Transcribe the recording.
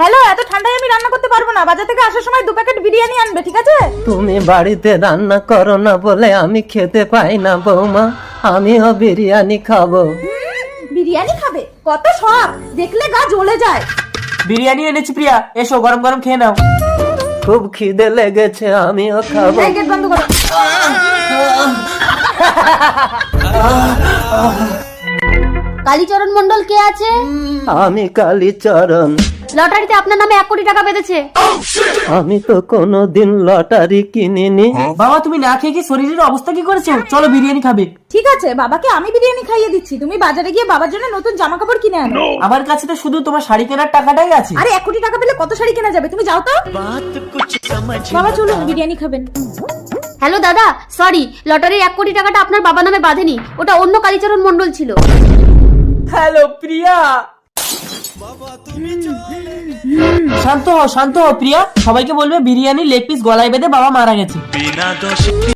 Hello, এত ঠান্ডায় আমি রান্না করতে পারবো না। বাজার থেকে আসার সময় 2 প্যাকেট বিরিয়ানি আনবে, ঠিক আছে? তুমি বাড়িতে রান্না করো না বলে আমি খেতে পাই না বৌমা, আমিও বিরিয়ানি খাবো। বিরিয়ানি খাবে? কত শখ, দেখলে গা জ্বলে যায়। বিরিয়ানি এনেছি প্রিয়া, এসো গরম গরম খেয়ে নাও। খুব খিদে লেগেছে, আমিও খাবো। এই গেট বন্ধ করো। কালীচরণ মন্ডল কে আছে? আমি কালীচরণ। লটারিতে আপনার নামে 1 কোটি টাকা বেঁধেছে। আমি তো কোনোদিন লটারি কিনিনি। বাবা তুমি না খেয়ে কি শরীরের অবস্থা কি করেছো? চলো বিরিয়ানি খাবে। ঠিক আছে, বাবাকে আমি বিরিয়ানি খাইয়ে দিচ্ছি। তুমি বাজারে গিয়ে বাবার জন্য নতুন জামা কাপড় কিনে আনো। আমার কাছে তো শুধু তোমার শাড়ি কেনার টাকাটাই আছে। আরে 1 কোটি টাকা পেলে কত শাড়ি কেনা যাবে, তুমি যাও তো। বাবা চলুন, বিরিয়ানি খাবেন। হ্যালো দাদা, সরি, লটারির 1 কোটি টাকাটা আপনার বাবা নামে বাঁধেনি, ওটা অন্য কালীচরণ মন্ডল ছিল। হ্যালো প্রিয়া। শান্ত হও প্রিয়া, সবাইকে বলবে বিরিয়ানি লেগ পিস গলায় বেঁধে বাবা মারা গেছে।